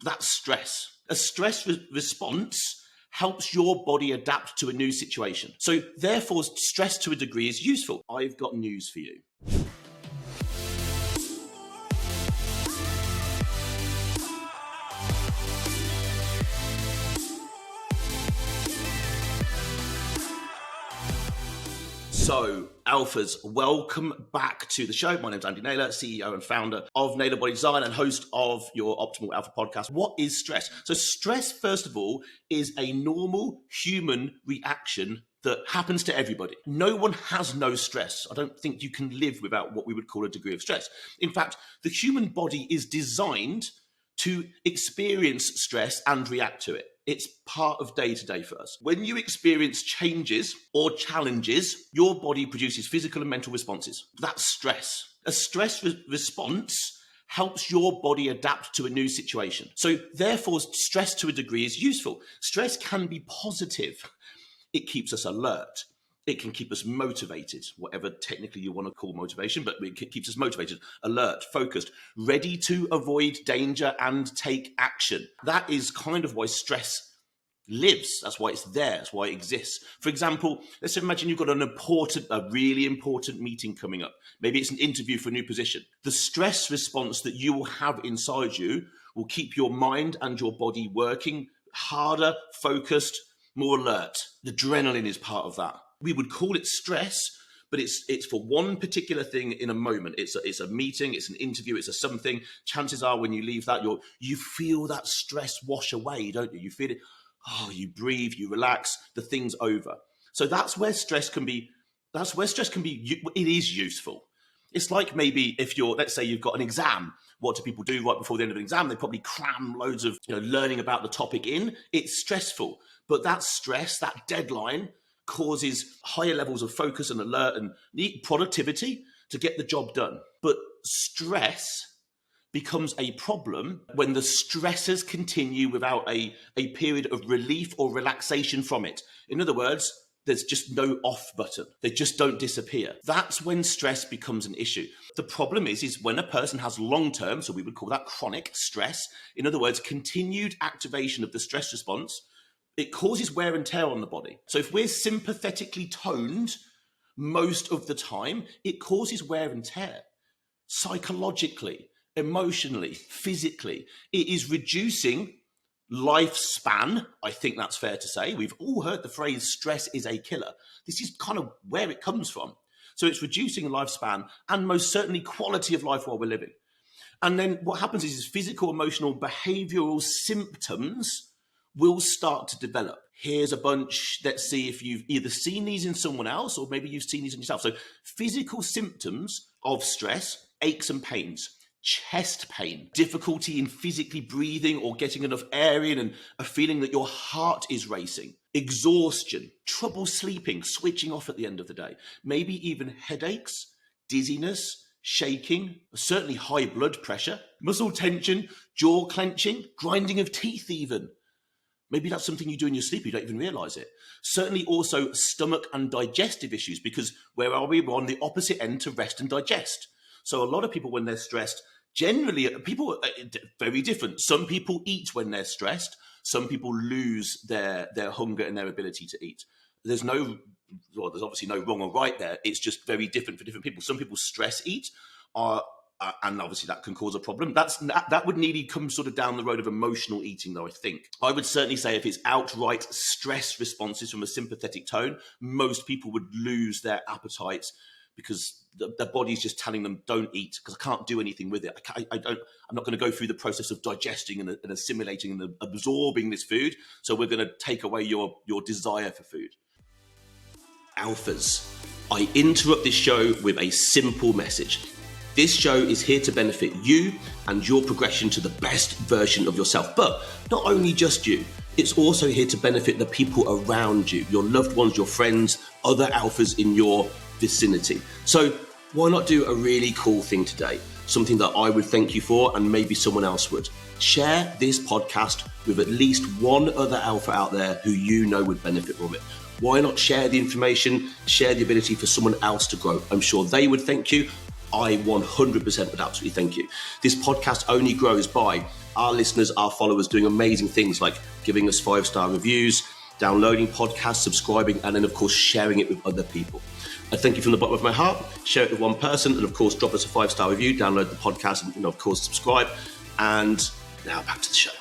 That's stress. A stress response helps your body adapt to a new situation. So therefore, stress to a degree is useful. I've got news for you. So, Alphas, welcome back to the show. My name's Naylor, CEO and founder of Naylor Body Design and host of your Optimal Alpha podcast. What is stress? So stress, first of all, is a normal human reaction that happens to everybody. No one has no stress. I don't think you can live without what we would call a degree of stress. In fact, the human body is designed to experience stress and react to it. It's part of day-to-day for us. When you experience changes or challenges, your body produces physical and mental responses. That's stress. A stress response helps your body adapt to a new situation. So therefore, stress to a degree is useful. Stress can be positive. It keeps us alert. It can keep us motivated, whatever technically you want to call motivation, but it keeps us motivated, alert, focused, ready to avoid danger and take action. That is kind of why stress lives. That's why it's there. That's why it exists. For example, let's imagine you've got a really important meeting coming up. Maybe it's an interview for a new position. The stress response that you will have inside you will keep your mind and your body working harder, focused, more alert. The adrenaline is part of that. We would call it stress, but it's for one particular thing in a moment. It's a meeting, it's an interview, it's a something. Chances are when you leave that, you feel that stress wash away, don't you? You feel it. Oh, you breathe, you relax, the thing's over. So that's where stress can be. It is useful. It's like maybe if let's say you've got an exam. What do people do right before the end of an exam? They probably cram loads of learning about the topic in. It's stressful, but that stress, that deadline, causes higher levels of focus and alert and productivity to get the job done. But stress becomes a problem when the stressors continue without a period of relief or relaxation from it. In other words, there's just no off button. They just don't disappear. That's when stress becomes an issue. The problem is when a person has long-term, so we would call that chronic stress, in other words, continued activation of the stress response, it causes wear and tear on the body. So if we're sympathetically toned most of the time, it causes wear and tear. Psychologically, emotionally, physically, it is reducing lifespan. I think that's fair to say. We've all heard the phrase stress is a killer. This is kind of where it comes from. So it's reducing lifespan and most certainly quality of life while we're living. And then what happens is physical, emotional, behavioral symptoms will start to develop. Here's a bunch. Let's see if you've either seen these in someone else or maybe you've seen these in yourself. So physical symptoms of stress, aches and pains, chest pain, difficulty in physically breathing or getting enough air in and a feeling that your heart is racing, exhaustion, trouble sleeping, switching off at the end of the day, maybe even headaches, dizziness, shaking, certainly high blood pressure, muscle tension, jaw clenching, grinding of teeth even. Maybe that's something you do in your sleep, you don't even realize it. Certainly also stomach and digestive issues, because where are we? We're on the opposite end to rest and digest. So a lot of people, when they're stressed, generally people are very different. Some people eat when they're stressed. Some people lose their hunger and their ability to eat. There's obviously no wrong or right there. It's just very different for different people. Some people stress eat, and obviously that can cause a problem. That would nearly come sort of down the road of emotional eating, though, I think. I would certainly say if it's outright stress responses from a sympathetic tone, most people would lose their appetites because their body's just telling them, don't eat, because I can't do anything with it. I'm not going to go through the process of digesting and assimilating and absorbing this food. So we're going to take away your desire for food. Alphas, I interrupt this show with a simple message. This show is here to benefit you and your progression to the best version of yourself. But not only just you, it's also here to benefit the people around you, your loved ones, your friends, other alphas in your vicinity. So why not do a really cool thing today? Something that I would thank you for and maybe someone else would. Share this podcast with at least one other alpha out there who you know would benefit from it. Why not share the information, share the ability for someone else to grow? I'm sure they would thank you. I 100% would absolutely thank you. This podcast only grows by our listeners, our followers doing amazing things like giving us 5-star reviews, downloading podcasts, subscribing, and then of course sharing it with other people. I thank you from the bottom of my heart. Share it with one person, and of course drop us a 5-star review, download the podcast, and of course subscribe. And now back to the show.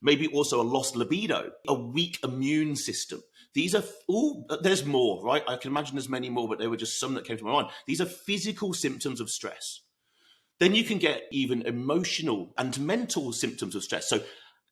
Maybe also a lost libido, a weak immune system. These are there's more, right? I can imagine there's many more, but there were just some that came to my mind. These are physical symptoms of stress. Then you can get even emotional and mental symptoms of stress. So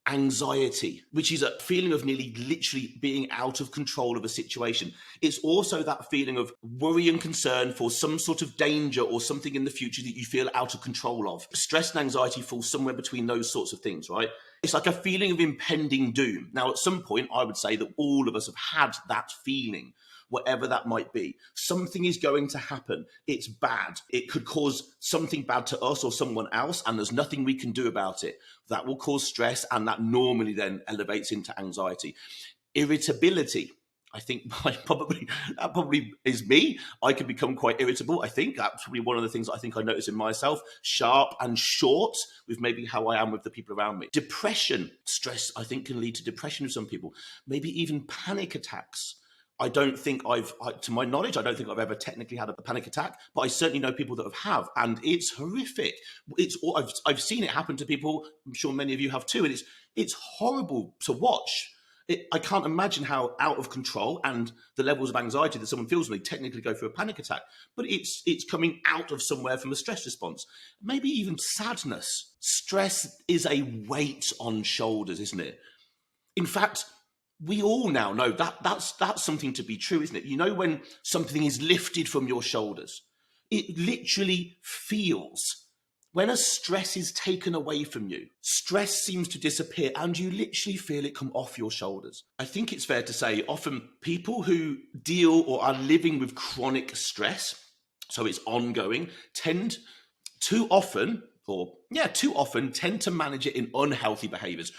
anxiety, which is a feeling of nearly literally being out of control of a situation. It's also that feeling of worry and concern for some sort of danger or something in the future that you feel out of control of. Stress and anxiety fall somewhere between those sorts of things, right? It's like a feeling of impending doom. Now, at some point, I would say that all of us have had that feeling, whatever that might be. Something is going to happen. It's bad. It could cause something bad to us or someone else, and there's nothing we can do about it. That will cause stress, and that normally then elevates into anxiety. Irritability. I think that probably is me. I can become quite irritable. I think that's probably one of the things I think I notice in myself. Sharp and short with maybe how I am with the people around me. Depression, stress, I think can lead to depression with some people. Maybe even panic attacks. I don't think to my knowledge, I don't think I've ever technically had a panic attack, but I certainly know people that have, and it's horrific. I've seen it happen to people. I'm sure many of you have too, and it's horrible to watch. I can't imagine how out of control and the levels of anxiety that someone feels when they technically go through a panic attack, but it's coming out of somewhere from a stress response. Maybe even sadness. Stress is a weight on shoulders, isn't it? In fact, we all now know that's something to be true, isn't it? You know, when something is lifted from your shoulders, it literally feels. When a stress is taken away from you, stress seems to disappear and you literally feel it come off your shoulders. I think it's fair to say often people who deal or are living with chronic stress, so it's ongoing, too often tend to manage it in unhealthy behaviors.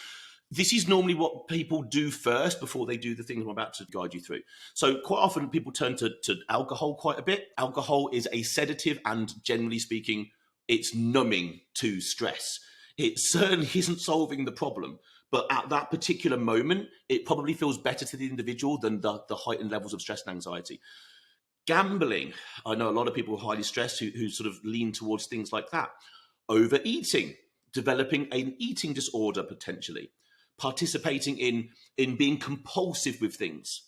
This is normally what people do first before they do the things I'm about to guide you through. So quite often people turn to alcohol quite a bit. Alcohol is a sedative and generally speaking, it's numbing to stress. It certainly isn't solving the problem, but at that particular moment, it probably feels better to the individual than the heightened levels of stress and anxiety. Gambling. I know a lot of people are highly stressed who sort of lean towards things like that. Overeating, developing an eating disorder potentially. Participating in being compulsive with things.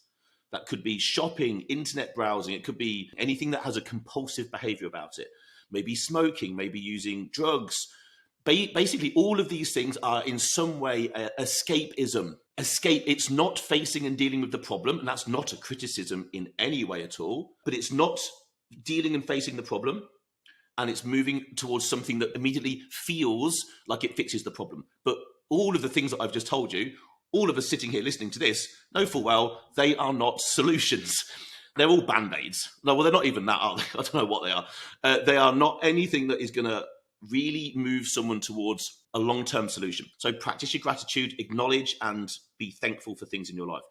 That could be shopping, internet browsing. It could be anything that has a compulsive behavior about it. Maybe smoking, maybe using drugs. Basically, all of these things are in some way escapism. It's not facing and dealing with the problem, and that's not a criticism in any way at all, but it's not dealing and facing the problem, and it's moving towards something that immediately feels like it fixes the problem. But all of the things that I've just told you, all of us sitting here listening to this, know full well they are not solutions. They're all Band-Aids. No, well, they're not even that, are they? I don't know what they are. They are not anything that is going to really move someone towards a long-term solution. So practice your gratitude, acknowledge and be thankful for things in your life.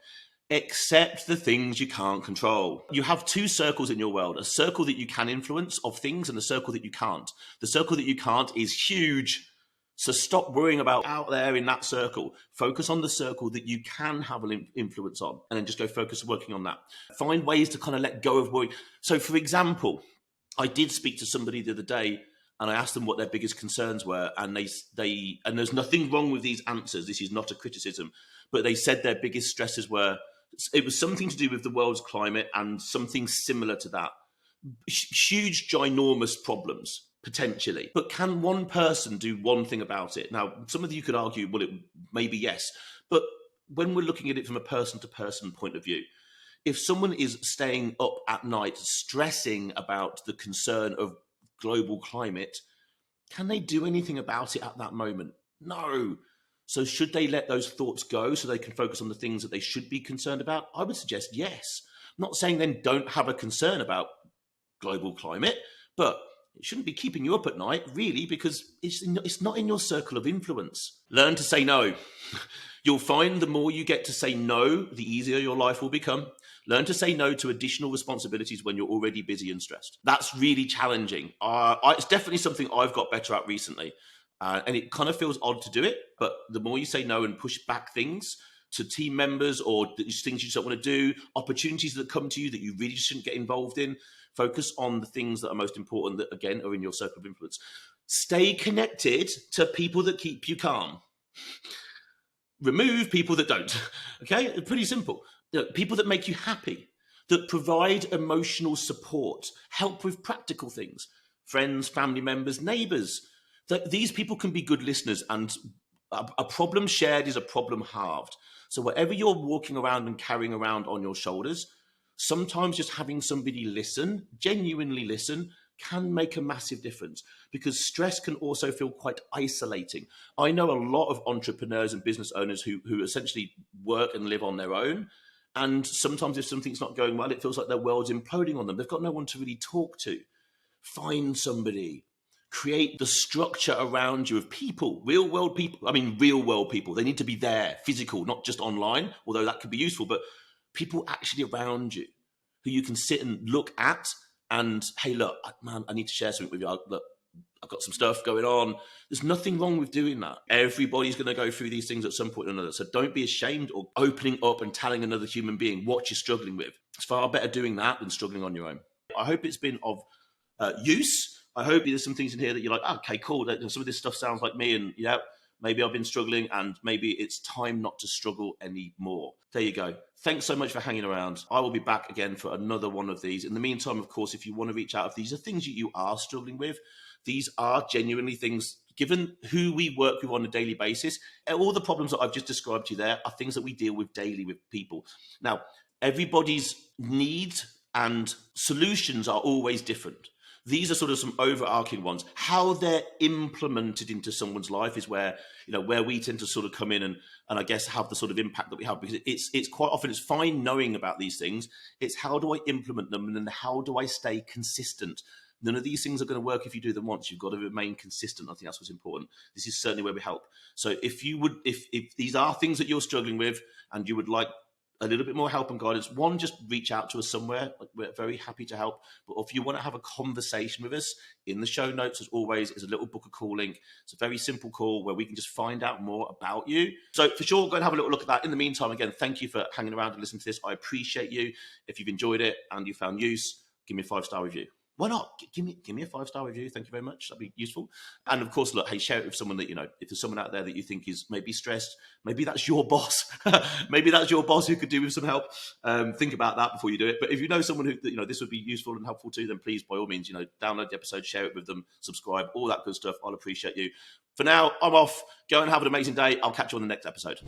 Accept the things you can't control. You have two circles in your world, a circle that you can influence of things and a circle that you can't. The circle that you can't is huge. So stop worrying about out there in that circle. Focus on the circle that you can have an influence on, and then just go focus on working on that. Find ways to kind of let go of worry. So for example, I did speak to somebody the other day and I asked them what their biggest concerns were, and and there's nothing wrong with these answers. This is not a criticism, but they said their biggest stresses were, it was something to do with the world's climate and something similar to that. Huge, ginormous problems. Potentially. But can one person do one thing about it? Now, some of you could argue, well, it maybe yes. But when we're looking at it from a person-to-person point of view, if someone is staying up at night stressing about the concern of global climate, can they do anything about it at that moment? No. So should they let those thoughts go so they can focus on the things that they should be concerned about? I would suggest yes. I'm not saying then don't have a concern about global climate, but it shouldn't be keeping you up at night, really, because it's not in your circle of influence. Learn to say no. You'll find the more you get to say no, the easier your life will become. Learn to say no to additional responsibilities when you're already busy and stressed. That's really challenging. It's definitely something I've got better at recently. And it kind of feels odd to do it, but the more you say no and push back things to team members or things you just don't want to do, opportunities that come to you that you really shouldn't get involved in, focus on the things that are most important that, again, are in your circle of influence. Stay connected to people that keep you calm. Remove people that don't. Okay? Pretty simple. People that make you happy, that provide emotional support, help with practical things, friends, family members, neighbors. That these people can be good listeners, and a problem shared is a problem halved. So whatever you're walking around and carrying around on your shoulders, sometimes just having somebody listen, genuinely listen, can make a massive difference, because stress can also feel quite isolating. I know a lot of entrepreneurs and business owners who essentially work and live on their own. And sometimes if something's not going well, it feels like their world's imploding on them. They've got no one to really talk to. Find somebody. Create the structure around you of people, real world people. I mean, real world people. They need to be there, physical, not just online, although that could be useful, but people actually around you who you can sit and look at and, hey, look, man, I need to share something with you. Look, I've got some stuff going on. There's nothing wrong with doing that. Everybody's going to go through these things at some point or another. So don't be ashamed or opening up and telling another human being what you're struggling with. It's far better doing that than struggling on your own. I hope it's been of use. I hope there's some things in here that you're like, okay, cool. Some of this stuff sounds like me, and yeah, maybe I've been struggling, and maybe it's time not to struggle anymore. There you go. Thanks so much for hanging around. I will be back again for another one of these. In the meantime, of course, if you want to reach out, if these are things you are struggling with, these are genuinely things, given who we work with on a daily basis, all the problems that I've just described to you there are things that we deal with daily with people. Now, everybody's needs and solutions are always different. These are sort of some overarching ones. How they're implemented into someone's life is where we tend to sort of come in and I guess have the sort of impact that we have, because it's quite often, it's fine knowing about these things. It's how do I implement them, and then how do I stay consistent? None of these things are going to work if you do them once. You've got to remain consistent. I think that's what's important. This is certainly where we help. So if these are things that you're struggling with and you would like a little bit more help and guidance, one, just reach out to us somewhere. We're very happy to help. But if you want to have a conversation with us, in the show notes, as always, is a little book a call link. It's a very simple call where we can just find out more about you. So for sure, go and have a little look at that. In the meantime, again, thank you for hanging around and listening to this. I appreciate you. If you've enjoyed it and you found use, give me a 5-star review. Why not? Give me a 5-star review. Thank you very much. That'd be useful. And of course, look, hey, share it with someone that, if there's someone out there that you think is maybe stressed, maybe that's your boss. Maybe that's your boss who could do with some help. Think about that before you do it. But if you know someone who, this would be useful and helpful to, then please, by all means, download the episode, share it with them, subscribe, all that good stuff. I'll appreciate you. For now, I'm off. Go and have an amazing day. I'll catch you on the next episode.